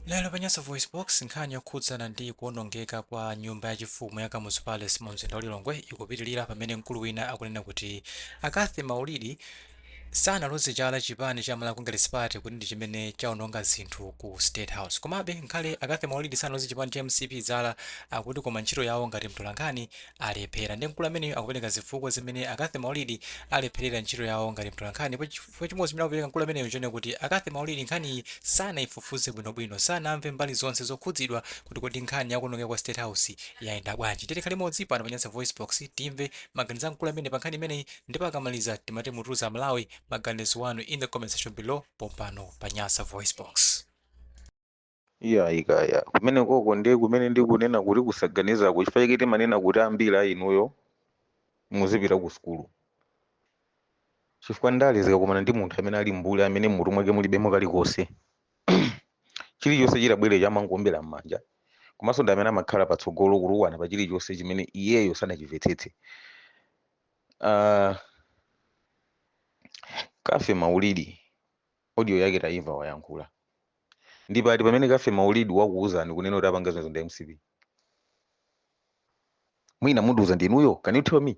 Lero panyasa voice box nkhani yokhudzana ndi kuwonongeka kwa nyumba yachifumu ya Kamuzu Palace mu mzinda wa Lilongwe ikupitilira pamene mkulu wina akunena kuti Akathi Maulidi sanaloze chala chipani cha Malawi Congress Party kuti ndi chimene chaononga zinthu ku State House. Komabe nkhale Akathi Maulidi sanaloze chipani cha MCP Zala akuti koma ntchito yawo ngati mtolankhani alephera, ndi mkulu ameneyo akupereka zifukwa zimene Akathi Maulidi alepherera ntchito yawo ngati mtolankhani. Chifukwa chimodzi chimene akupereka mkulu ameneyo chone kuti Akathi Maulidi nkhani sanaifufuze bwinobwino, sanamve mbali zonse zokhudzidwa kuti nkhani yakuonongeka kwa State House yayenda bwanji. Tete limodzi pano panyasa voice box timve maganizo mkulu amene pa nkhani imeneyi, ndipo akamaliza timati mutuza Malawi maganizo wanu in the comment section below pompano panyasa voice box. Ikaya kumene koko ndiye kumene ndikunena kuti kusaganiza chifukwa chake manena kuti ambiri a inuyo muzipita ku sukulu, chifukwa ndale zikakumana ndi munthu amene ali mbuli amene mutu mwake mulibemo kalikonse chilichonse chilabwere chamangombera m'manja, komanso ndi amene amakhala patsogolo kuluwana pa chilichonse chimene iyeyo sanachimvetsetse. Kafe Maulidi audio yake taimva wayankhula ndipo ati pamene Kafe Maulidi wakuuzani kunena kuti apanga zonse ndi MCP mwina munduza ndinuyo. Can you tell me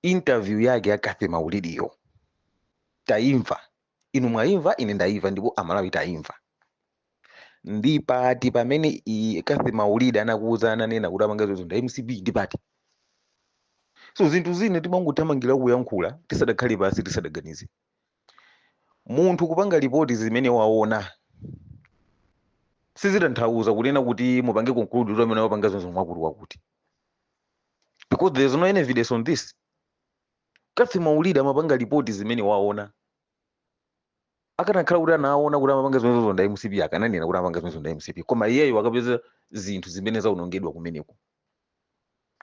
interview yake ya Kafe Maulidiyo taimva, inu mwaimva, ine ndaimva, ndipo Amalawi taimva. Ndipo ati pamene Kafe Maulidi anakuuza ananena kuti apanga zonse ndi MCP ndipo ati so zinthu zine timangothamangira kuyankhula tisadakhale pasi tisadaganize. Munthu kupanga ripoti zimene waona sizitanthauza kunena kuti mupange conclude kuti amene wapanga zonse mwakuti wakuti, because there is no any evidence on this. Kafe Maulidi amapanga ripoti zimene waona, akanakhala kuti anaona kuti amapanga zonse ndi MCP akananena kuti amapanga zonse ndi MCP, koma iyeyo akapeza zinthu zimene zaonongedwa kumeneko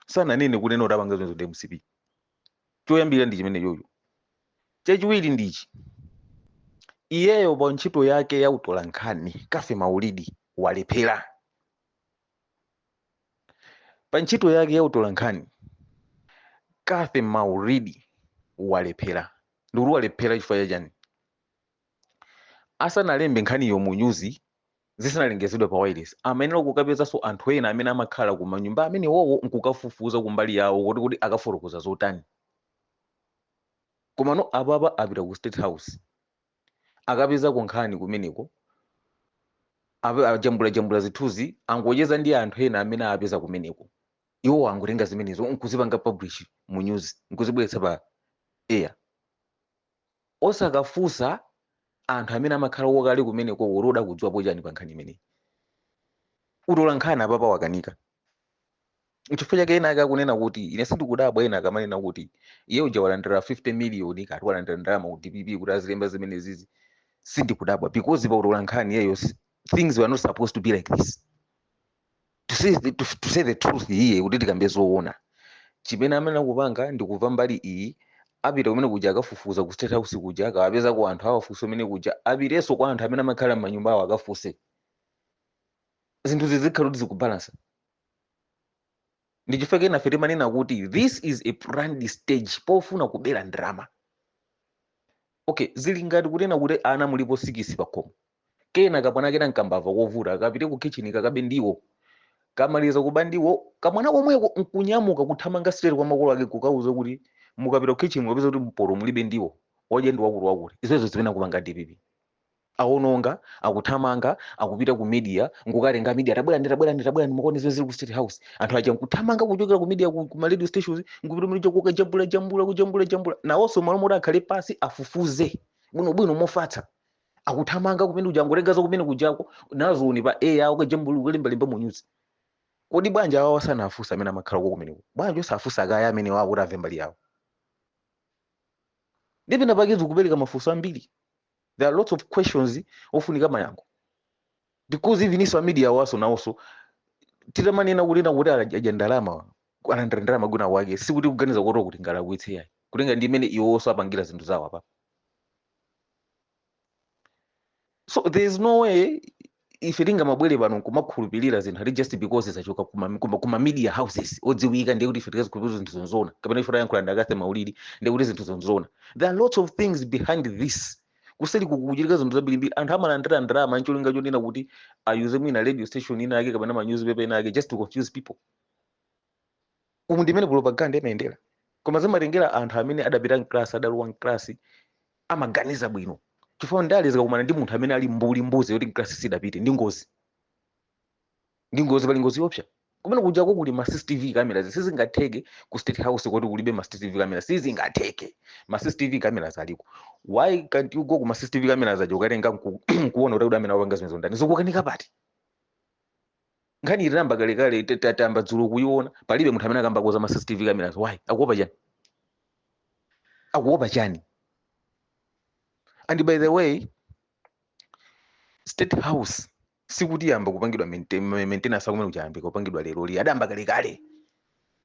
sananene kunena kuti apanga zonse ndi MCP. Choyambira ndi chimene yoyo. Chachiwiri ndichi, iyeyo pa ntchito yake ya utolankhani Kafe Maulidi walephera. Pa ntchito yake ya utolankhani Kafe Maulidi walephera. Ndikuti walephera chifukwa chani? Asanalembe nkhaniyo mu news, zisanalengezedwa pa wireless, amenera kukapezanso anthu ena amene amakhala ku manyumba amene wowo nkukafufuza kumbali yawo kuti akafotokoza zotani. Komano apapa apita ku State House akapeza kunkhani kumeneko, ajambula zithuzi angocheza ndi anthu ena amene apeza kumeneko, iwo angotenga zimenezo nkuzipanga publish mu news, nkuzibweretsa pa air, osakafusa anthu amene amakhala wokali kumeneko woroda kudziwapo chani pa nkhani imeneyi. Utolankhani apapa wakanika. Chifukwa chake ena akakunena kuti ine sindikudabwa, ena akamanena kuti iye uja walandira 50 million kati walandira ndalama ku DPP kuti azilemba zimene zizi. Sindikudabwa because pa utolankhani yeyo things were not supposed to be like this. To say the truth iye kuti tikambe zoona, chimene amene akupanga ndikuva mbali iyi, apita kumene kuja akafufuza ku State House kuja akapeza ku anthu awafunso amene kuja apireso kwa anthu amene amakhala m'manyumba awo akafuse. Zinthu zizikhala kuti zikubalansa. Ndi chifukwa chake nafe timanena kuti this is a planned stage pofuna kubera drama. Okay, zili ngati kunena kuti ana mulipo 6 pa khomo, kena kapana kena nkambava kovuta akapite ku kitchen kakabe ndiwo, kamaliza kuba ndiwo kamwana komweko nkunyamuka kuthamanga straight kwa makolo ake kukauza kuti mukapita ku kitchen mukapeza kuti mporo mulibe ndiwo oje ndi wakuti. Izozo zimene akupanga DPP. Aononga, akuthamanga, akupita ku media, ngukatenga media tabwera ndimukone zozili ku State House. Anthu aja nkuthamanga kuchokera ku media ku ma radio stations, ngupita mulija kujambula. Nawonso malamulo akhale pasi afufuze bwino mofatsa. Akuthamanga kumene uja ngolengazo kumene kujako nazo ni pa air ukajambula ukalemba mu news. Kodi bwanja awo sana afusa amene amakhala kumeneko. Bwanja osafusa akaya amene wawo kuti amve mbali yawo. Ndipo napakizo kupereka mafunso ambiri. There are lots of questions ofunika mayankho, because even iso media waso nawonso titamanena kulena kuti aja ndalama alandira ndalama guna wake sikuti kuganiza kuti ngalakwitse yayi kutenga ndi imene iwonso apangira zinthu zawo apa. So there is no way ife tingamabwere pano kumakhulupirira zinthu ali just because zachoka kuma media houses odziwika ndiye kuti ife tikazikhulupirira zinthu zonzona kapena ife tayankhula ndi Akathi Maulidi ndiye kuti zinthu zonzona. There are lots of things behind this kuseli kukuchitika zinthu zambirimbiri anthu amalandira ndalama ncholinga chonena kuti ayuze mwina radio station ina yake kapena ma newspaper ina yake just to confuse people. Umu ndimene propaganda imayendera. Koma zimatengera anthu amene adapita mklasi adalowa mklasi amaganiza bwino. Chifukwa ndale zikakumana ndi munthu amene ali mbuzi yoti mklasi sidapite ndi ngozi. Ndi ngozi pali ngozi yopsa. Kumene kujako kuli ma CCTV cameras sizingatheke ku State House kuti kulibe ma CCTV cameras sizingatheke. Ma CCTV cameras aliko. Why can't you go ku ma CCTV cameras aja ukatenga kuona kuti amene awapanga zimenezo ndani zokukanika pati. Nkhani itamba kalekale tatamba dzulo kuiona palibe munthu amene akamba koza ma CCTV cameras. Why? Akuopa chani? Akuopa chani? And by the way, State House sikuti yamba kupangidwa maintenance akumene kuyambe kupangidwa lero li adamba kalekale.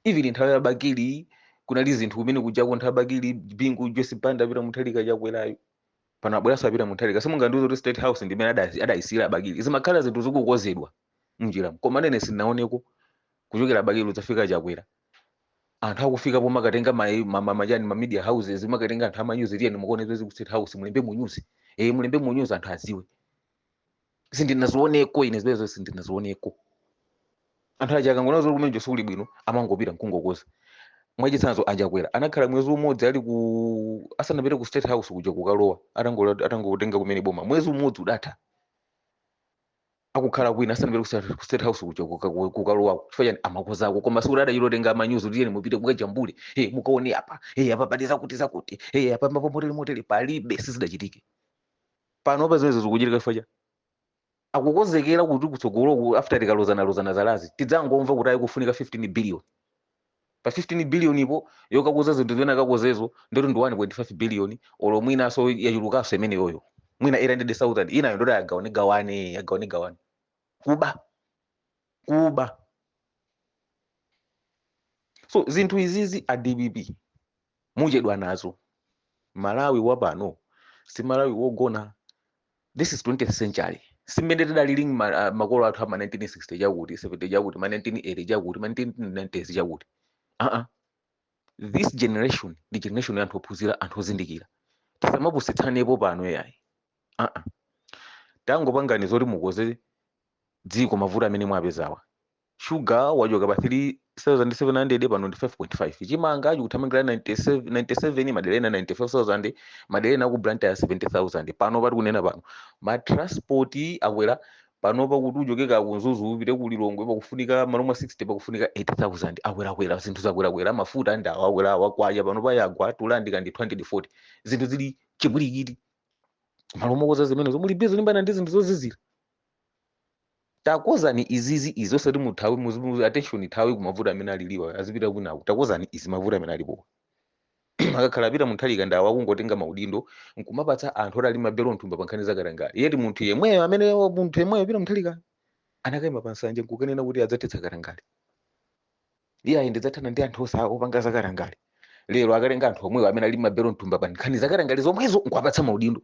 Even nthawi ya Bakili kunali zinthu kumene kujako nthawi ya Bakili bingu Joyce Banda apita muthalika chakwerayo. Pano abweraso apita muthalika simungandiuze kuti State House ndimene adayisira Bakili. Zimakhala zinthu zikukozedwa mnjira. Koma nene sinaoneko kuchokera Bakili udzafika chakwera. Anthu akufika po makatenga majani ma media houses makatenga anthu ama news tiye mukuone zezi ku State House mulembe mu news. Mulembe mu news anthu aziwe. Sindinazooneko ine zibezo sindinazooneko. Anthu aja akangona zoli kumene suli bwino amangopita mkungokoza. Mwachitsanzo ajakwera anakhala mwezi umodzi ali ku asanapite ku State House kuja kukalowa atangotenga kumene boma mwezi umodzi udatha. Akukhala kwina asanapite ku State House kuja kukalowa chifukwa chani amakozako koma sikuti adayilotenga ma news tiyeni mupite mukajambule mukaone apa apa paliza kuti zakuti apa moteli palibe sizidachitike. Pano pa zimene zikuchitika chifukwa chani akukozekera kuti kutsogolo after tikalozana zalazi tidzangomva kuti ayi kufunika 15 billion. Pa 15 billion ipo yokakoza zinthu zimene akakozezo ndoti ndi 1.5 billion olo mwina so yachulukaso imene yoyo mwina 800,000 ina ndoti agaone gawane kuba. So zinthu izizi a DPP muchedwa nazo. Malawi wapano si Malawi wogona. This is 20th century. Simene tidalili makolo athu ama 1960 chakuti 70 chakuti ma 1980 chakuti ma 1990s chakuti. This generation the generation yanthu ophunzira anthu ozindikira. Tisamapusitsanepo pano yayi. Tangopangani zoti mukoze dziko mavuto amene mwapezawa. Sugar wajoka pa 3,700 pano ndi 5.5. Chimanga chikuthamangira 97 madelena 95,000 madelena ku Blantyre 70,000 pano pati kunena pano. Ma transport akwera pano pakuti ujokeka kunzuzu upite ku Lilongwe pakufunika maloma 60 pakufunika 80,000 akwera zinthu zakwera mafuta ndawo akwera kwacha pano payagwa tulandika ndi 240 zinthu zili chibwirikiti maloma koza zimene zomuli bizo limbana ndi zinthu zozizira. Takozani izizi izo sati muthawi muzimu attention thawi kumavuta amene aliliwa azipita kunako. Takozani izi mavuta amene alipo. Akakhala pita muthalika ndawo akungotenga maudindo nkumapatsa anthu oti ali mabelo nthumba pankhani zakarangali. Yeti munthu yemweyo pita muthalika anakayima pansanje nkukanena kuti adzathetsa karangali. Iye ayi ndidzathana ndi anthu opanga zakarangali. Lero akatenga anthu omweyo amene ali mabelo nthumba pankhani zakarangali zomwezo nkuapatsa maudindo.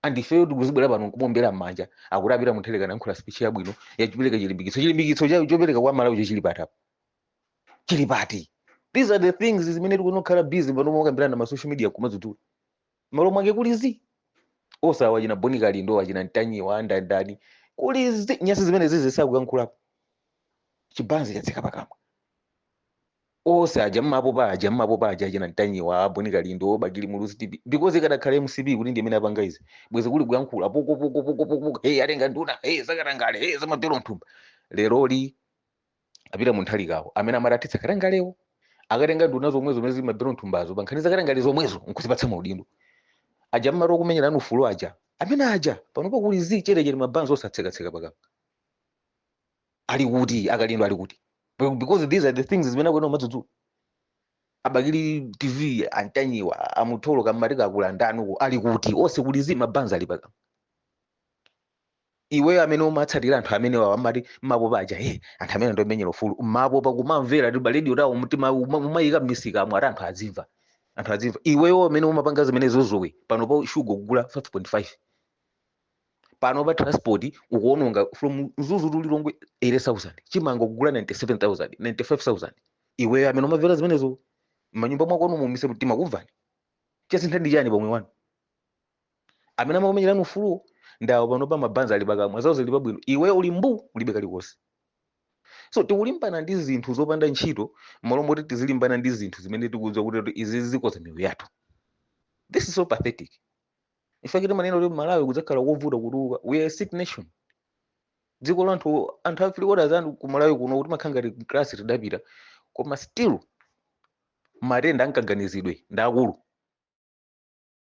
And if you kuzibwera pano nkubombera mmanja akuti apita muthalika nankhula speech yabwino yachipereka chilimbikitso chayo chopereka kwa Malawi chili pati apa. Chili pati. These are the things zimene tikunokhala busy pano mokambirana na ma social media kumadzudula. Malo mwake kulizi. Osawa china Bonika Lindo achina Ntanyiwa ndani. Kulizi nyasi zimene zizi sakuyankhulapo. Chibanzi chatsika pakamwa. Osaja mmapo paja china Ntanyiwa Bonika Lindo Bakili Muluzi TV because ikadakhala MCB kuti ndi amene apanga izi. Bwezi kuli kuyankhula poko atenga nduna zakarangale zamabelo nthumba. Lero li apita munthalikawo amene amatatitsa karangalewo akatenga nduna zomwezo zili mabelo nthumbazo pankhani zakarangale zomwezo nkuzipatsa maudindo. Aja mmaro kumenyerana ufulu aja amene aja panopo kuli chere mabanzo osatsekatseka pakapa. Ali kuti akalindo ali kuti because these are the things zimene akuona madzudzu. Abakili TV Antanyiwa amutholo kamatika akulandano ali kuti ose kulizi mabanza ali pakapa. Iwe amene umatsatira anthu amene amati mapo paja anthu amene ndomenyera ufulu mapo pakumamvera ndi radio tawo mutima umayika misika amwe anthu azimva. Iweyo amene umapanga zimene zozowe pano pa sugar kugula 5.5. Pano pa transport ukuononga from Zuzu to Lilongwe 80,000 Chimanga kugula 97,000 95,000. Iweyo amene umamvera zimene zo manyumba mwako mumise mtima kumvani. Chasintha ndi chani pomwe wanu. amene amakumenyerani ufuluwo ndawo pano pa mabanza ali pakamwa zawo zili pabwino, iwe uli mbu ulibe kalikonse. So tikulimbana ndi zinthu zopanda ntchito malo moti tizilimbana ndi zinthu zimene tikudziwa kuti izi zikoza miyoyo yathu. This is so pathetic. Ifake timanena kuti Malawi kudzakhala kovuta kutuluka, we are a sick nation. Dziko la anthu afili odazanu ku Malawi kuno kuti makhanga ti class tidapita koma still matenda ankaganizidwe ndi akulu